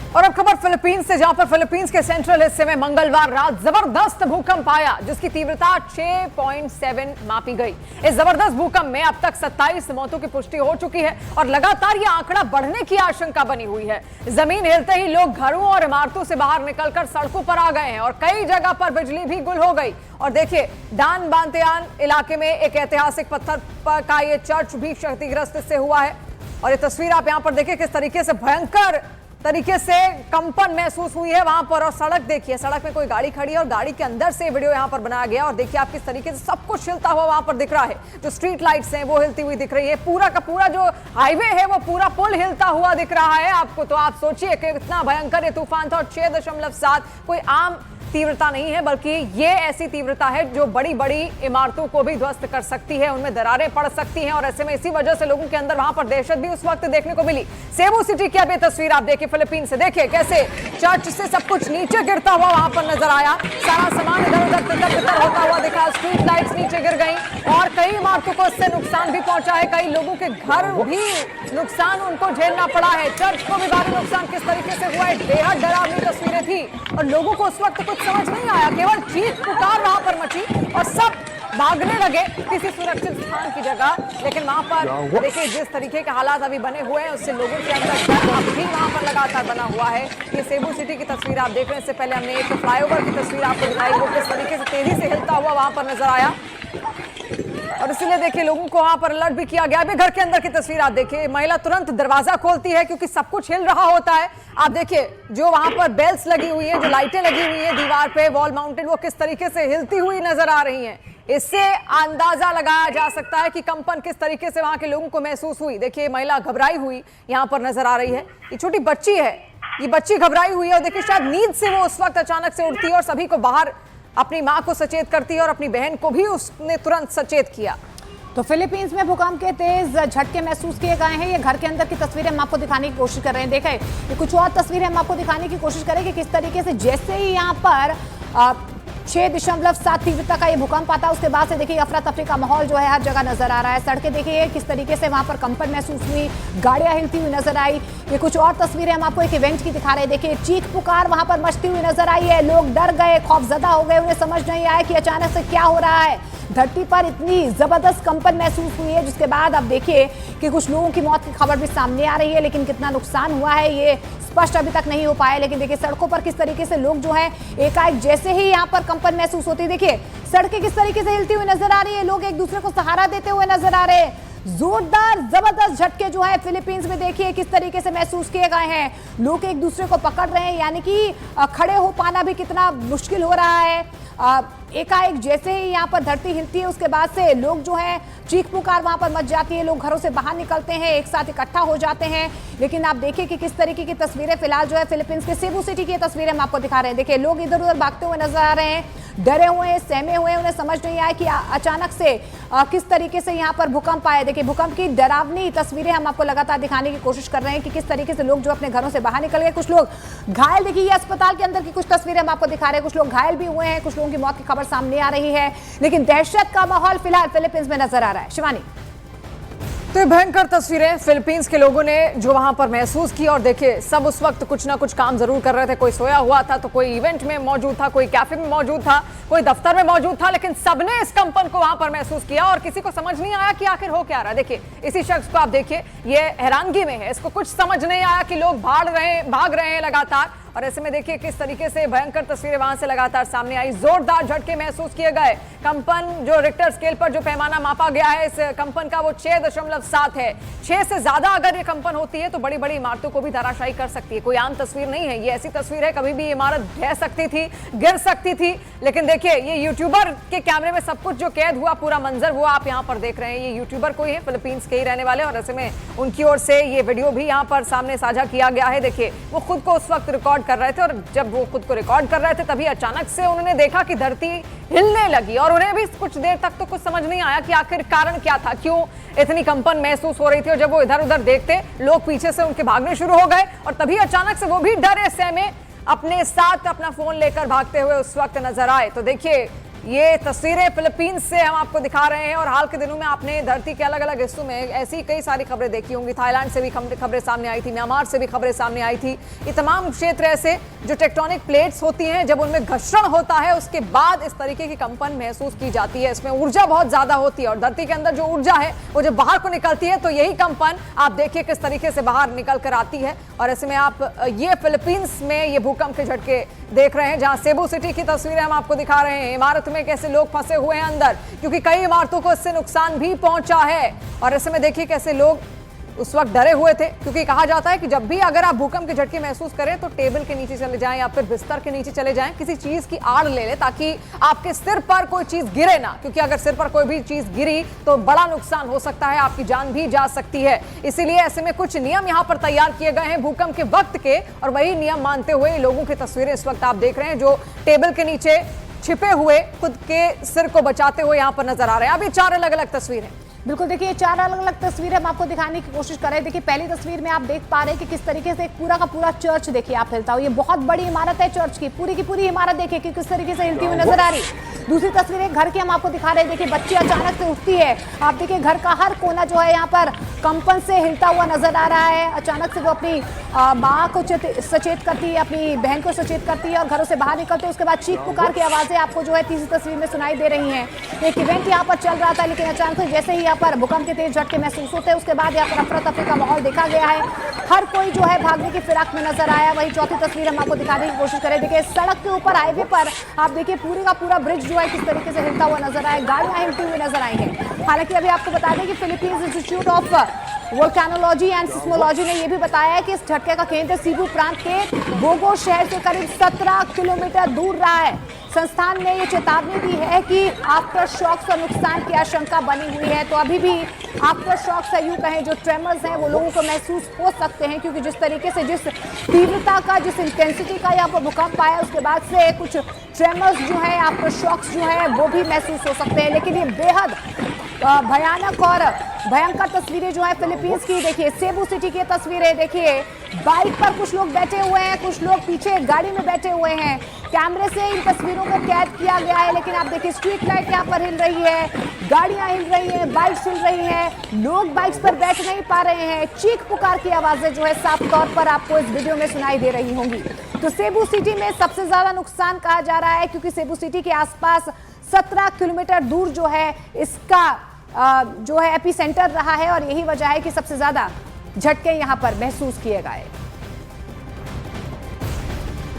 और अब खबर फिलीपींस से, जहां पर फिलीपींस के सेंट्रल हिस्से में मंगलवार रात जबरदस्त भूकंप आया जिसकी तीव्रता 6.7 मापी गई। इस जबरदस्त भूकंप में अब तक 27 मौतों की पुष्टि हो चुकी है और लगातार यह आंकड़ा बढ़ने की आशंका बनी हुई है। जमीन हिलते ही लोग घरों और इमारतों से बाहर निकलकर सड़कों पर आ गए हैं और कई जगह पर बिजली भी गुल हो गई। और देखिए, डान बांतेयान इलाके में एक ऐतिहासिक पत्थर का ये चर्च भी क्षतिग्रस्त इससे हुआ है। और ये तस्वीर आप यहां पर देखिए किस तरीके से भयंकर तरीके से कंपन महसूस हुई है वहां पर। और सड़क देखिए, सड़क में कोई गाड़ी खड़ी है और गाड़ी के अंदर से वीडियो यहां पर बनाया गया। और देखिए आप किस तरीके से सब कुछ हिलता हुआ वहां पर दिख रहा है। जो स्ट्रीट लाइट्स हैं वो हिलती हुई दिख रही है, पूरा का पूरा जो हाईवे है वो पूरा पुल हिलता हुआ दिख रहा है आपको। तो आप सोचिए कि कितना भयंकर ये तूफान था। और 6.7 कोई आम तीव्रता नहीं है, बल्कि ये ऐसी तीव्रता है जो बड़ी बड़ी इमारतों को भी ध्वस्त कर सकती है, उनमें दरारें पड़ सकती हैं। और ऐसे में इसी वजह से लोगों के अंदर वहां पर दहशत भी उस वक्त देखने को मिली। सेबू सिटी की अब ये तस्वीर आप देखिए फिलीपीन से, देखिए कैसे चर्च से सब कुछ नीचे गिरता हुआ वहां पर नजर आया। सारा सामान इधर उधर तितर बितर होता हुआ दिखा। स्ट्रीट लाइट्स नीचे गिर गई और कई इमारतों को इससे नुकसान भी पहुंचा है। कई लोगों के घर भी नुकसान उनको झेलना पड़ा है। चर्च को भी भारी नुकसान किस तरीके से हुआ है, बेहद डरावनी तस्वीरें थी और लोगों को उस वक्त कुछ समझ नहीं आया। केवल चीख पुकार वहां पर मची और सब भागने लगे किसी सुरक्षित स्थान की जगह। लेकिन वहां पर देखिए जिस तरीके के हालात अभी बने हुए हैं उससे लोगों के अंदर डर अब भी वहां पर लगातार बना हुआ है। ये सेबू सिटी की तस्वीर आप देख रहे हैं। इससे पहले हमने एक फ्लाईओवर की तस्वीर आपको दिखाई, वो किस तरीके से तेजी से हिलता हुआ वहां पर नजर आया। और इसीलिए देखिए लोगों को वहां पर अलर्ट भी किया गया। अभी घर के अंदर की तस्वीर आप देखिए, महिला तुरंत दरवाजा खोलती है क्योंकि सब कुछ हिल रहा होता है। आप देखिए जो वहां पर बेल्स लगी हुई हैं, जो लाइटें लगी हुई हैं दीवार पे वॉल माउंटेड, वो किस तरीके से हिलती हुई नजर आ रही हैं। इससे अंदाजा लगाया जा सकता है कि कंपन किस तरीके से वहां के लोगों को महसूस हुई। देखिए महिला घबराई हुई यहां पर नजर आ रही है। ये छोटी बच्ची है, ये बच्ची घबराई हुई है और देखिए शायद नींद से वो उस वक्त अचानक से उठती है और सभी को बाहर अपनी मां को सचेत करती है और अपनी बहन को भी उसने तुरंत सचेत किया। तो फिलीपींस में भूकंप के तेज झटके महसूस किए गए हैं। ये घर के अंदर की तस्वीरें हम आपको दिखाने की कोशिश कर रहे हैं। देखें ये कुछ और तस्वीरें हम आपको दिखाने की कोशिश करें कि किस तरीके से जैसे ही यहाँ पर 6.7 तीव्रता का ये भूकंप आता है उसके बाद से देखिए अफरा तफरी का माहौल जो है हर जगह नजर आ रहा है। सड़कें देखिए किस तरीके से वहां पर कंपन महसूस हुई, गाड़ियां हिलती हुई नजर आई। ये कुछ और तस्वीरें हम आपको एक इवेंट की दिखा रहे हैं। देखिए चीख पुकार वहां पर मचती हुई नजर आई है। लोग डर गए, खौफजदा हो गए, उन्हें समझ नहीं आया कि अचानक से क्या हो रहा है। धरती पर इतनी जबरदस्त कंपन महसूस हुई है जिसके बाद अब देखिए कि कुछ लोगों की मौत की खबर भी सामने आ रही है, लेकिन कितना नुकसान हुआ है ये स्पष्ट अभी तक नहीं हो पाया। लेकिन देखिए सड़कों पर किस तरीके से लोग जो है एकाएक जैसे ही यहाँ पर कंपन महसूस होती है, देखिए सड़कें किस तरीके से हिलती हुई नजर आ रही है। लोग एक दूसरे को सहारा देते हुए नजर आ रहे हैं। जोरदार जबरदस्त झटके जो है फिलीपींस में देखिए किस तरीके से महसूस किए गए हैं। लोग एक दूसरे को पकड़ रहे हैं, यानी कि खड़े हो पाना भी कितना मुश्किल हो रहा है। एकाएक जैसे ही यहाँ पर धरती हिलती है उसके बाद से लोग जो है चीख पुकार वहां पर मच जाती है। लोग घरों से बाहर निकलते हैं, एक साथ इकट्ठा हो जाते हैं। लेकिन आप देखिए कि किस तरीके की तस्वीरें फिलहाल जो है फिलीपींस के सेबू सिटी की तस्वीरें हम आपको दिखा रहे हैं। देखिए लोग इधर उधर भागते हुए नजर आ रहे हैं, डरे हुए हैं, सहमे हुए हैं। उन्हें समझ नहीं आया कि अचानक से किस तरीके से यहाँ पर भूकंप आया। देखिए भूकंप की डरावनी तस्वीरें हम आपको लगातार दिखाने की कोशिश कर रहे हैं कि किस तरीके से लोग जो अपने घरों से बाहर निकल गए। कुछ लोग घायल, देखिए अस्पताल के अंदर की कुछ तस्वीरें हम आपको दिखा रहे हैं। कुछ लोग घायल भी हुए हैं, कुछ लोगों की मौत की खबर सामने आ रही है। लेकिन दहशत का माहौल फिलहाल फिलीपींस में नजर आ रहा है। शिवानी, तो ये भयंकर तस्वीरें फिलीपींस के लोगों ने जो वहां पर महसूस की। और देखिए सब उस वक्त कुछ ना कुछ काम जरूर कर रहे थे। कोई सोया हुआ था, तो कोई इवेंट में मौजूद था, कोई कैफे में मौजूद था, कोई दफ्तर में मौजूद था, लेकिन सबने इस कंपन को वहां पर महसूस किया और किसी को समझ नहीं आया कि आखिर हो क्या रहा है। देखिए इसी शख्स को आप देखिए, ये हैरानगी में है, इसको कुछ समझ नहीं आया कि लोग भाग रहे हैं लगातार। और ऐसे में देखिए किस तरीके से भयंकर तस्वीरें वहां से लगातार सामने आई। जोरदार झटके महसूस किए गए। कंपन जो रिक्टर स्केल पर जो पैमाना मापा गया है इस कंपन का वो 6.7 है। 6 से ज्यादा अगर ये कंपन होती है तो बड़ी बड़ी इमारतों को भी धराशायी कर सकती है। कोई आम तस्वीर नहीं है, ये ऐसी तस्वीर है कभी भी इमारत ढह सकती थी, गिर सकती थी। लेकिन देखिए ये यूट्यूबर के कैमरे में सब कुछ जो कैद हुआ, पूरा मंजर वो आप यहाँ पर देख रहे हैं। ये यूट्यूबर कोई है, फिलीपींस के ही रहने वाले, और ऐसे में उनकी ओर से ये वीडियो भी यहाँ पर सामने साझा किया गया है। देखिए वो खुद को उस वक्त रिकॉर्ड कर रहे थे और जब वो खुद को रिकॉर्ड कर रहे थे तभी अचानक से उन्होंने देखा कि धरती हिलने लगी और उन्हें भी कुछ देर तक तो कुछ समझ नहीं आया कि आखिर कारण क्या था, क्यों इतनी कंपन महसूस हो रही थी। और जब वो इधर उधर देखते, लोग पीछे से उनके भागने शुरू हो गए और तभी अचानक से वो भी डरे सहमे अपने साथ अपना फोन लेकर भागते हुए उस वक्त नजर आए। तो देखिए ये तस्वीरें फिलीपींस से हम आपको दिखा रहे हैं और हाल के दिनों में आपने धरती के अलग अलग हिस्सों में ऐसी कई सारी खबरें देखी होंगी। थाईलैंड से भी खबरें सामने आई थी, म्यांमार से भी खबरें सामने आई थी। ये तमाम क्षेत्र ऐसे जो टेक्टोनिक प्लेट्स होती हैं, जब उनमें घर्षण होता है उसके बाद इस तरीके की कंपन महसूस की जाती है। इसमें ऊर्जा बहुत ज्यादा होती है और धरती के अंदर जो ऊर्जा है वो जब बाहर को निकलती है तो यही कंपन आप देखिए किस तरीके से बाहर निकल कर आती है। और ऐसे में आप ये फिलीपींस में ये भूकंप के झटके देख रहे हैं, जहां सेबू सिटी की तस्वीरें हम आपको दिखा रहे हैं। इमारत में कैसे लोग फंसे हुए हैं अंदर, क्योंकि कई इमारतों को इससे नुकसान भी पहुंचा है। और ऐसे में देखिए कैसे लोग उस वक्त डरे हुए थे, क्योंकि कहा जाता है कि जब भी अगर आप भूकंप के झटके महसूस करें तो टेबल के नीचे चले जाएं या फिर बिस्तर के नीचे चले जाएं, किसी चीज की आड़ ले लें ताकि आपके सिर पर कोई चीज गिरे ना, क्योंकि अगर सिर पर कोई भी चीज गिरी तो बड़ा नुकसान हो सकता है, आपकी जान भी जा सकती है। इसीलिए ऐसे में कुछ नियम यहाँ पर तैयार किए गए हैं भूकंप के वक्त के, और वही नियम मानते हुए लोगों की तस्वीरें इस वक्त आप देख रहे हैं जो टेबल के नीचे छिपे हुए खुद के सिर को बचाते हुए यहाँ पर नजर आ रहे हैं। अभी 4 अलग अलग तस्वीरें, बिल्कुल देखिए 4 अलग अलग तस्वीरें हम आपको दिखाने की कोशिश कर रहे हैं। देखिए पहली तस्वीर में आप देख पा रहे हैं कि किस तरीके से एक पूरा का पूरा चर्च देखिए आप हिलता हो। ये बहुत बड़ी इमारत है चर्च की पूरी इमारत देखिए कि किस तरीके से हिलती हुई नजर आ रही। दूसरी तस्वीर एक घर की हम आपको दिखा रहे हैं। देखिए बच्ची अचानक से उठती है, आप देखिए घर का हर कोना जो है यहाँ पर कंपन से हिलता हुआ नजर आ रहा है। अचानक से वो अपनी माँ को सचेत करती है, अपनी बहन को सचेत करती है और घरों से बाहर निकलते हैं। उसके बाद चीख पुकार की आवाजें आपको जो है तीसरी तस्वीर में सुनाई दे रही हैं। एक इवेंट यहाँ पर चल रहा था, लेकिन अचानक से जैसे ही यहाँ पर भूकंप के तेज झटके महसूस होते हैं उसके बाद यहाँ पर अफरा तफरी का माहौल देखा गया है। हर कोई जो है भागने की फिराक में नजर आया। वही चौथी तस्वीर हम आपको दिखाने की कोशिश करें। देखिए सड़क के ऊपर हाईवे पर आप देखिए पूरी का पूरा ब्रिज जो है किस तरीके से हिलता हुआ नजर आया, गाड़ियां हिलती हुई नजर आई हैं। हालांकि अभी आपको बता दें कि Philippines institute of volcanology and seismology ने यह भी बताया है कि इस झटके का केंद्र सीबू प्रांत के बोगो शहर से करीब 17 किलोमीटर दूर रहा है। संस्थान ने ये चेतावनी दी है कि आफ्टर शॉक्स और नुकसान की आशंका बनी हुई है। तो अभी भी आफ्टर शॉक्स यूं कहें जो ट्रेमर्स हैं वो लोगों को महसूस हो सकते हैं, क्योंकि जिस तरीके से जिस तीव्रता का जिस इंटेंसिटी का यहाँ पर भूकंप आया उसके बाद से कुछ ट्रेमर्स जो है आफ्टर शॉक्स जो है वो भी महसूस हो सकते हैं। लेकिन ये बेहद भयानक और भयंकर तस्वीरें जो है फिलीपींस की। देखिए सेबू सिटी की तस्वीरें देखिए, बाइक पर कुछ लोग बैठे हुए हैं, कुछ लोग पीछे गाड़ी में बैठे हुए हैं। कैमरे से इन तस्वीरों को कैद किया गया है, लेकिन आप देखिए स्ट्रीट लाइट यहाँ पर हिल रही है, गाड़ियां हिल रही हैं, बाइक्स हिल रही हैं, लोग बाइक्स पर बैठ नहीं पा रहे हैं। चीख पुकार की आवाजें जो है साफ तौर पर आपको इस वीडियो में सुनाई दे रही होंगी। तो सेबू सिटी में सबसे ज्यादा नुकसान कहा जा रहा है, क्योंकि सेबू सिटी के आसपास 17 किलोमीटर दूर जो है इसका जो है एपी सेंटर रहा है, और यही वजह है कि सबसे ज्यादा झटके यहां पर महसूस किए गए।